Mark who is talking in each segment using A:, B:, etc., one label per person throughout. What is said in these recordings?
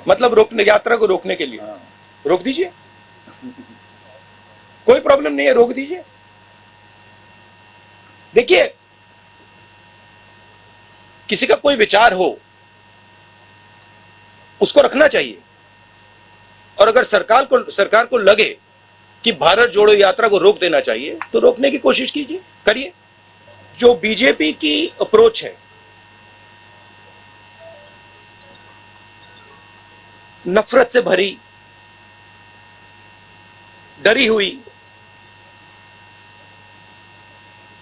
A: मतलब रोकने, यात्रा को रोकने के लिए रोक दीजिए, कोई प्रॉब्लम नहीं है, रोक दीजिए। देखिए, किसी का कोई विचार हो उसको रखना चाहिए, और अगर सरकार को लगे कि भारत जोड़ो यात्रा को रोक देना चाहिए तो रोकने की कोशिश कीजिए, करिए। जो बीजेपी की अप्रोच है, नफरत से भरी, डरी हुई,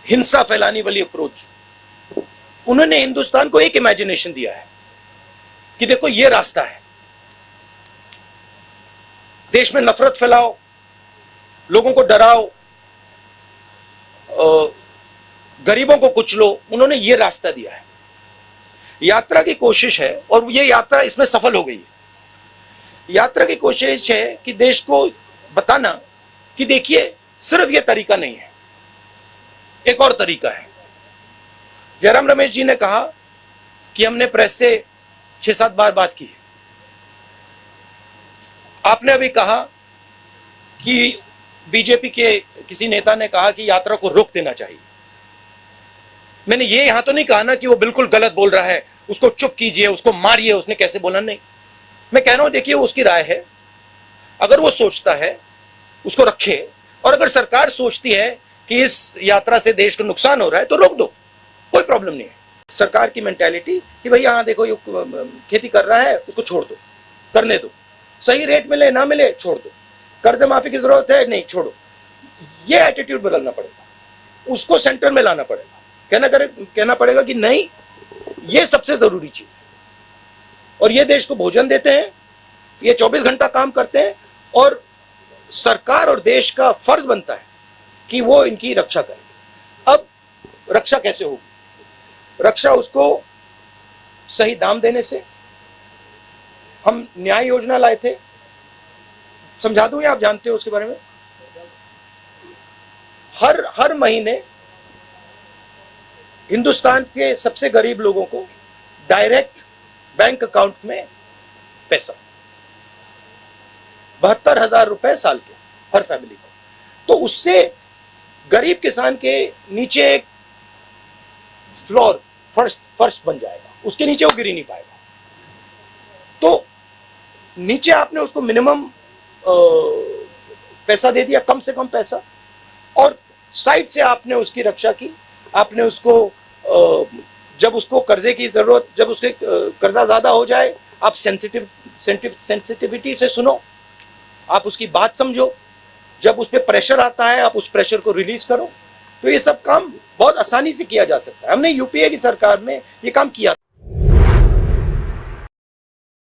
A: हिंसा फैलाने वाली अप्रोच, उन्होंने हिंदुस्तान को एक इमेजिनेशन दिया है कि देखो ये रास्ता है, देश में नफरत फैलाओ, लोगों को डराओ, गरीबों को कुचलो। उन्होंने ये रास्ता दिया है। यात्रा की कोशिश है, और ये यात्रा इसमें सफल हो गई है। यात्रा की कोशिश है कि देश को बताना कि देखिए सिर्फ ये तरीका नहीं है, एक और तरीका है। जयराम रमेश जी ने कहा कि हमने प्रेस से 6-7 बार बात की है। आपने अभी कहा कि बीजेपी के किसी नेता ने कहा कि यात्रा को रोक देना चाहिए। मैंने ये यहां तो नहीं कहा ना कि वो बिल्कुल गलत बोल रहा है, उसको चुप कीजिए, उसको मारिए, उसने कैसे बोला, नहीं। मैं कह रहा हूं देखिए उसकी राय है, अगर वो सोचता है उसको रखे, और अगर सरकार सोचती है कि इस यात्रा से देश को नुकसान हो रहा है तो रोक दो, कोई प्रॉब्लम नहीं है। सरकार की मेंटालिटी कि भाई हाँ देखो ये खेती कर रहा है, उसको छोड़ दो, करने दो, सही रेट मिले ना मिले छोड़ दो, कर्ज माफी की जरूरत है नहीं छोड़ो, ये एटीट्यूड बदलना पड़ेगा, उसको सेंटर में लाना पड़ेगा। कहना पड़ेगा कि नहीं, ये सबसे जरूरी चीज है, और ये देश को भोजन देते हैं, ये 24 घंटा काम करते हैं, और सरकार और देश का फर्ज बनता है कि वो इनकी रक्षा करे। अब रक्षा कैसे होगी? रक्षा उसको सही दाम देने से। हम न्याय योजना लाए थे, समझा दूं या आप जानते हो उसके बारे में? हर महीने हिंदुस्तान के सबसे गरीब लोगों को डायरेक्ट बैंक अकाउंट में पैसा, 72,000 रुपए साल के हर फैमिली को। तो उससे गरीब किसान के नीचे एक फ्लोर, फर्श बन जाएगा, उसके नीचे वो गिर ही नहीं पाएगा। तो नीचे आपने उसको मिनिमम पैसा दे दिया, कम से कम पैसा, और साइड से आपने उसकी रक्षा की। आपने उसको जब उसको कर्जे की जरूरत, जब उसके कर्जा ज्यादा हो जाए, आप सेंसिटिविटी से सुनो, आप उसकी बात समझो, जब उस पर प्रेशर आता है आप उस प्रेशर को रिलीज करो। तो ये सब काम बहुत आसानी से किया जा सकता है। हमने यूपीए की सरकार में ये काम किया।